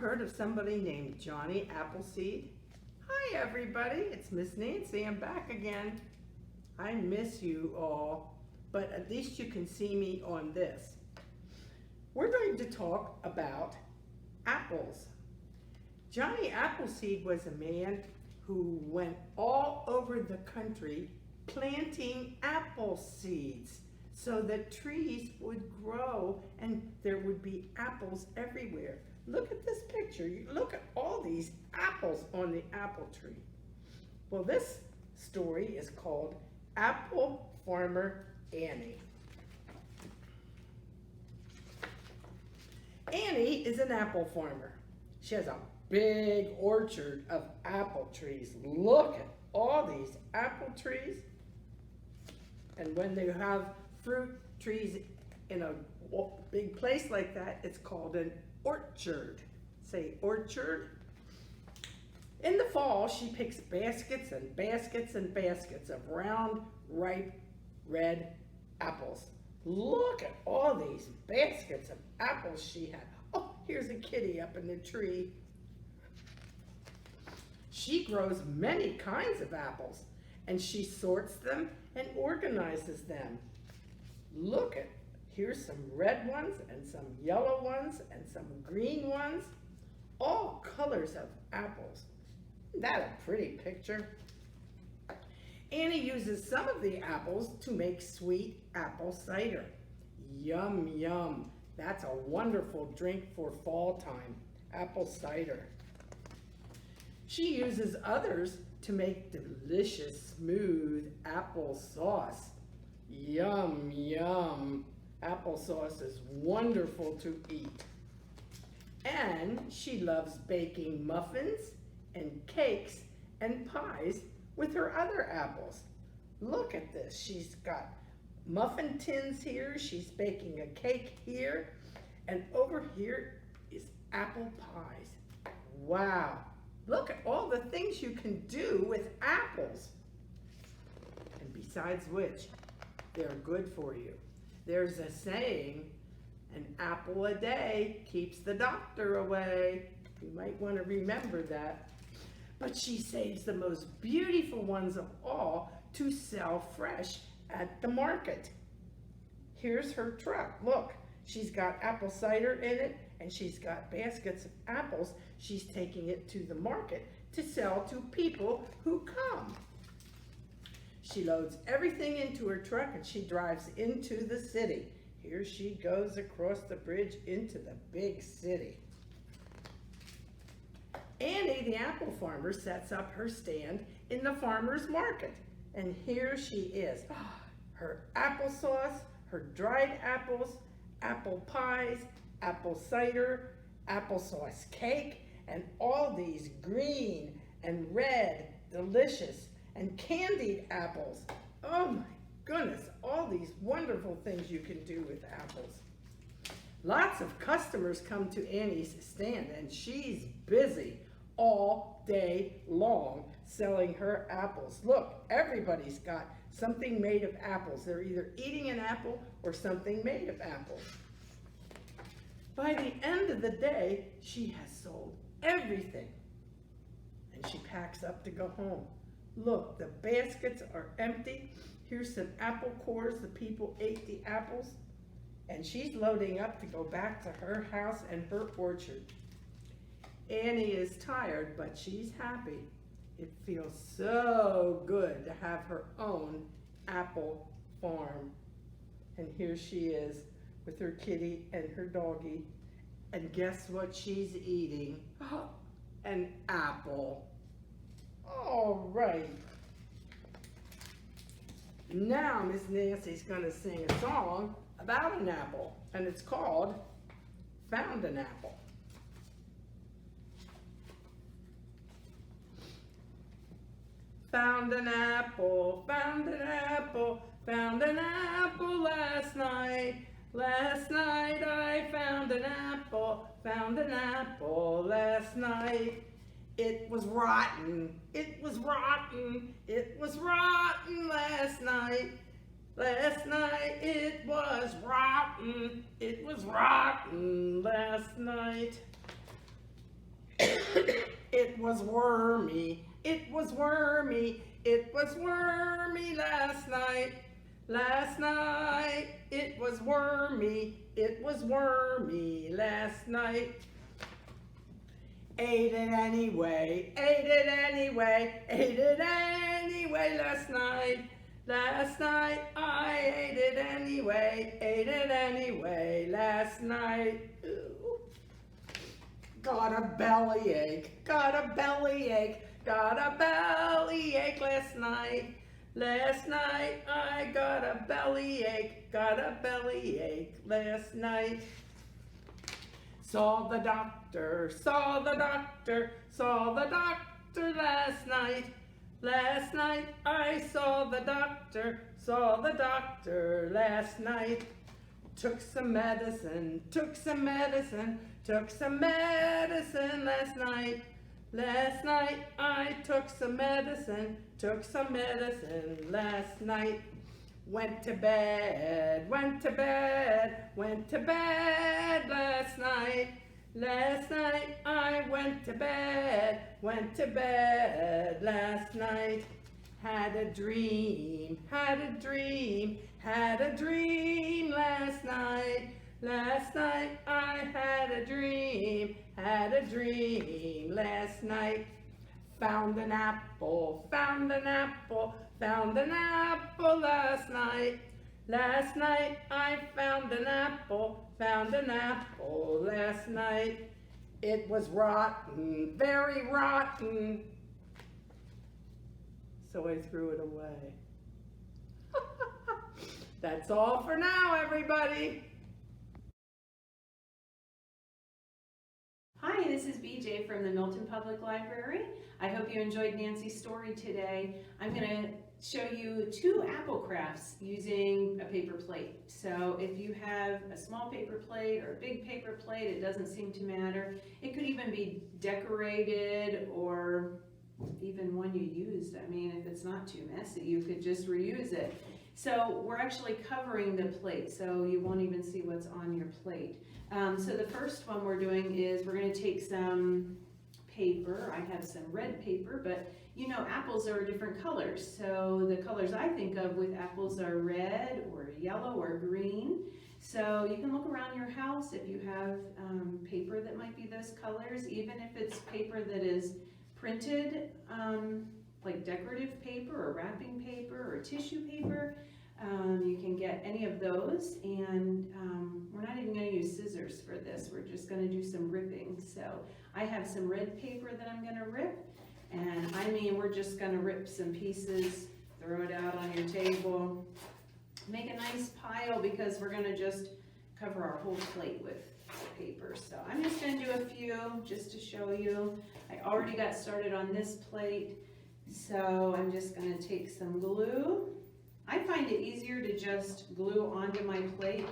heard of somebody named Johnny Appleseed? Hi everybody, it's Miss Nancy. I'm back again. I miss you all, but at least you can see me on this. We're going to talk about apples. Johnny Appleseed was a man who went all over the country planting apple seeds so that trees would grow and there would be apples everywhere. Look at this picture. Look at all these apples on the apple tree. Well, this story is called Apple Farmer Annie. Annie is an apple farmer. She has a big orchard of apple trees. Look at all these apple trees. And when they have fruit trees in a big place like that, it's called an orchard. Say orchard. In the fall, she picks baskets and baskets and baskets of round, ripe, red apples. Look at all these baskets of apples she had. Oh, here's a kitty up in the tree. She grows many kinds of apples, and she sorts them and organizes them. Look at, here's some red ones and some yellow ones and some green ones, all colors of apples. Isn't that a pretty picture? Annie uses some of the apples to make sweet apple cider. Yum, yum. That's a wonderful drink for fall time, apple cider. She uses others to make delicious, smooth apple sauce. Yum, yum. Applesauce is wonderful to eat. And she loves baking muffins and cakes and pies with her other apples. Look at this. She's got muffin tins here. She's baking a cake here. And over here is apple pies. Wow. Look at all the things you can do with apples. And besides which, they're good for you. There's a saying, an apple a day keeps the doctor away. You might want to remember that. But she saves the most beautiful ones of all to sell fresh at the market. Here's her truck. Look, she's got apple cider in it, and she's got baskets of apples. She's taking it to the market to sell to people who come. She loads everything into her truck and she drives into the city. Here she goes across the bridge into the big city. Annie, the apple farmer, sets up her stand in the farmer's market. And here she is. Her applesauce, her dried apples, apple pies, apple cider, applesauce cake, and all these green and red, delicious, and candied apples. Oh my goodness, all these wonderful things you can do with apples. Lots of customers come to Annie's stand, and she's busy all day long selling her apples. Look, everybody's got something made of apples. They're either eating an apple or something made of apples. By the end of the day, she has sold everything, and she packs up to go home. Look, the baskets are empty. Here's some apple cores. The people ate the apples, and she's loading up to go back to her house and her orchard. Annie is tired, but she's happy. It feels so good to have her own apple farm. And here she is with her kitty and her doggie. And guess what she's eating? An apple. All right. Now Miss Nancy's going to sing a song about an apple, and it's called Found an Apple. Found an apple, found an apple, found an apple last night. Last night I found an apple last night. It was rotten, it was rotten, it was rotten last night. Last night it was rotten, it was rotten last night. It was wormy, it was wormy, it was wormy last night. Last night, it was wormy, it was wormy last night. Ate it anyway, ate it anyway, ate it anyway last night. Last night I ate it anyway last night. Ooh. Got a bellyache, got a bellyache, got a bellyache last night. Last night I got a bellyache last night. Saw the doctor, saw the doctor, saw the doctor last night. Last night I saw the doctor last night. Took some medicine, took some medicine, took some medicine last night. Last night I took some medicine last night. Went to bed, went to bed, went to bed last night. Last night I went to bed last night. Had a dream, had a dream, had a dream last night. Last night I had a dream last night. Found an apple, found an apple, found an apple last night. Last night I found an apple last night. It was rotten, very rotten, so I threw it away. That's all for now, everybody. Hi, this is BJ from the Milton Public Library. I hope you enjoyed Nancy's story today. I'm going to show you 2 apple crafts using a paper plate. So if you have a small paper plate or a big paper plate, it doesn't seem to matter. It could even be decorated or even one you used. I mean, if it's not too messy, you could just reuse it. So we're actually covering the plate, so you won't even see what's on your plate. So the first one we're doing is we're going to take some paper. I have some red paper, but you know apples are different colors. So the colors I think of with apples are red or yellow or green. So you can look around your house if you have paper that might be those colors, even if it's paper that is printed, like decorative paper or wrapping paper or tissue paper. You can get any of those, and we're not even going to use scissors for this. We're just going to do some ripping. So I have some red paper that I'm going to rip, and I mean we're just going to rip some pieces, throw it out on your table, make a nice pile because we're going to just cover our whole plate with paper. So I'm just going to do a few just to show you. I already got started on this plate, so I'm just going to take some glue. I find it easier to just glue onto my plate.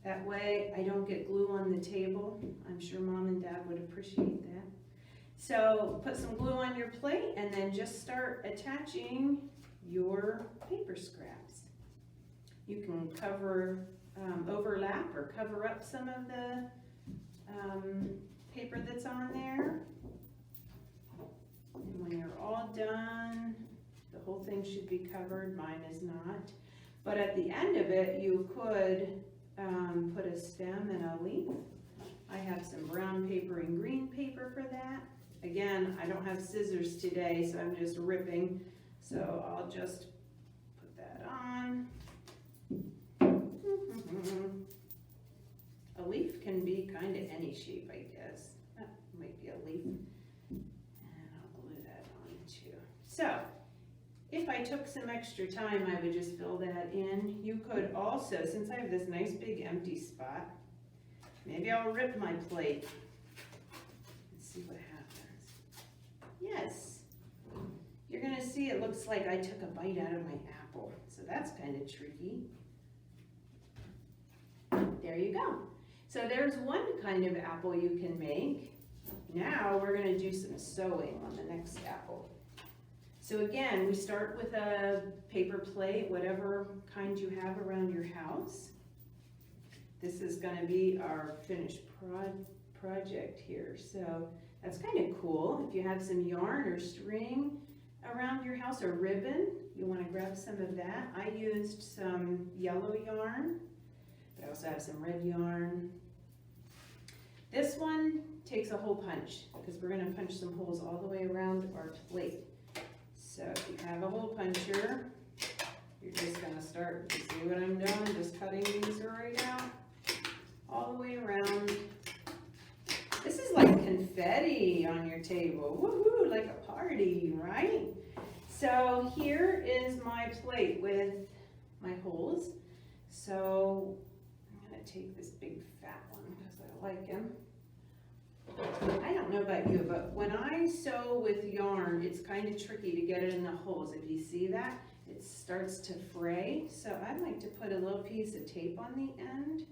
That way I don't get glue on the table. I'm sure Mom and Dad would appreciate that. So put some glue on your plate and then just start attaching your paper scraps. You can cover, overlap or cover up some of the paper that's on there. And when you're all done, the whole thing should be covered. Mine is not. But at the end of it, you could put a stem and a leaf. I have some brown paper and green paper for that. Again, I don't have scissors today, so I'm just ripping. So I'll just put that on. A leaf can be kind of any shape, I guess. That might be a leaf. And I'll glue that on too. So if I took some extra time, I would just fill that in. You could also, since I have this nice big empty spot, maybe I'll rip my plate. Let's see what happens. Yes, you're gonna see it looks like I took a bite out of my apple. So that's kind of tricky. There you go. So there's one kind of apple you can make. Now we're gonna do some sewing on the next apple. So again, we start with a paper plate, whatever kind you have around your house. This is going to be our finished project here. So That's kind of cool. If you have some yarn or string around your house or ribbon, you want to grab some of that. I used some yellow yarn, but I also have some red yarn. This one takes a hole punch because we're going to punch some holes all the way around our plate. So if you have a hole puncher, you're just going to start, you see what I'm doing? Just cutting these right out all the way around. This is like confetti on your table. Woohoo, like a party, right? So here is my plate with my holes. So I'm gonna take this big fat one because I like him. I don't know about you, but when I sew with yarn, it's kind of tricky to get it in the holes. If you see that, it starts to fray. So I like to put a little piece of tape on the end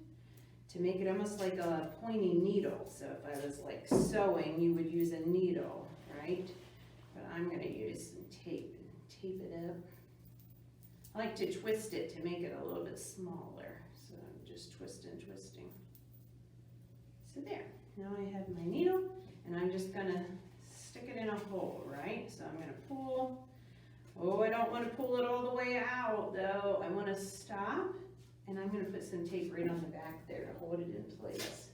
to make it almost like a pointy needle. So if I was like sewing, you would use a needle, right? But I'm gonna use some tape and tape it up. I like to twist it to make it a little bit smaller. So I'm just twisting. So there, now I have my needle and I'm just gonna stick it in a hole, right? So I'm gonna pull. Oh, I don't wanna pull it all the way out though. I wanna stop. And I'm going to put some tape right on the back there to hold it in place.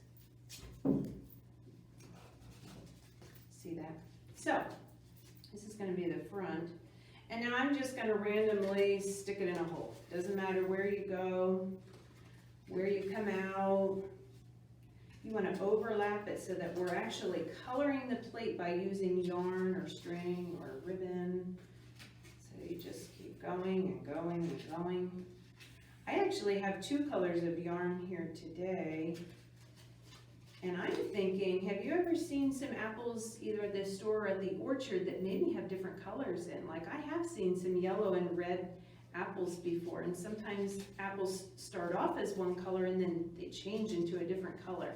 See that? So, this is going to be the front. And now I'm just going to randomly stick it in a hole. Doesn't matter where you go, where you come out. You want to overlap it so that we're actually coloring the plate by using yarn or string or ribbon. So you just keep going and going and going. I actually have two colors of yarn here today, and I'm thinking, have you ever seen some apples either at the store or at the orchard that maybe have different colors in? Like I have seen some yellow and red apples before, and sometimes apples start off as one color and then they change into a different color.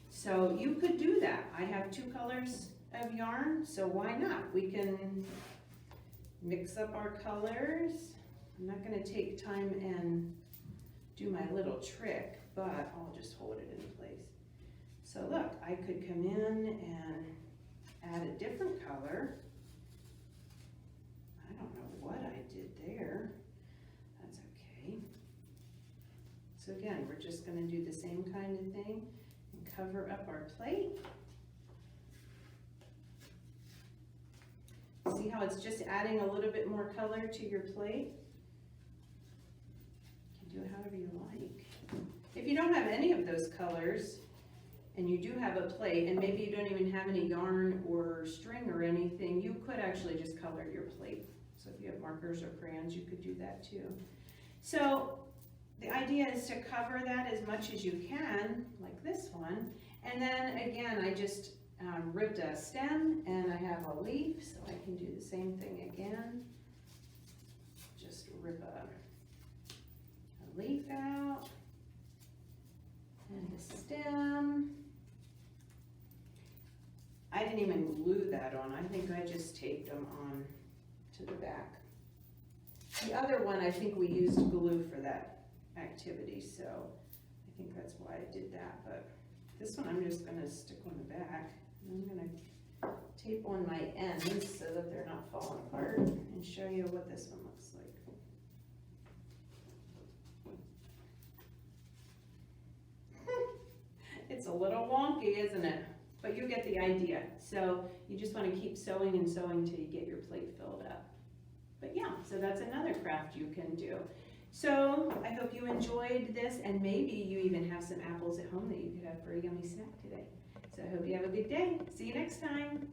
So you could do that. I have two colors of yarn, so why not? We can mix up our colors. I'm not going to take time and do my little trick, but I'll just hold it in place. So look, I could come in and add a different color. I don't know what I did there. That's okay. So again, we're just going to do the same kind of thing and cover up our plate. See how it's just adding a little bit more color to your plate? Do it however you like. If you don't have any of those colors and you do have a plate and maybe you don't even have any yarn or string or anything, you could actually just color your plate. So if you have markers or crayons, you could do that too. So the idea is to cover that as much as you can, like this one. And then again, I just ripped a stem and I have a leaf, so I can do the same thing again. Just rip a leaf out and the stem. I didn't even glue that on. I think I just taped them on to the back. The other one, I think we used glue for that activity, so I think that's why I did that. But this one I'm just going to stick on the back. And I'm going to tape on my ends so that they're not falling apart and show you what this one looks like. It's a little wonky, isn't it? But you get the idea. So you just want to keep sewing and sewing till you get your plate filled up. But yeah, so that's another craft you can do. So I hope you enjoyed this, and maybe you even have some apples at home that you could have for a yummy snack today. So I hope you have a good day. See you next time.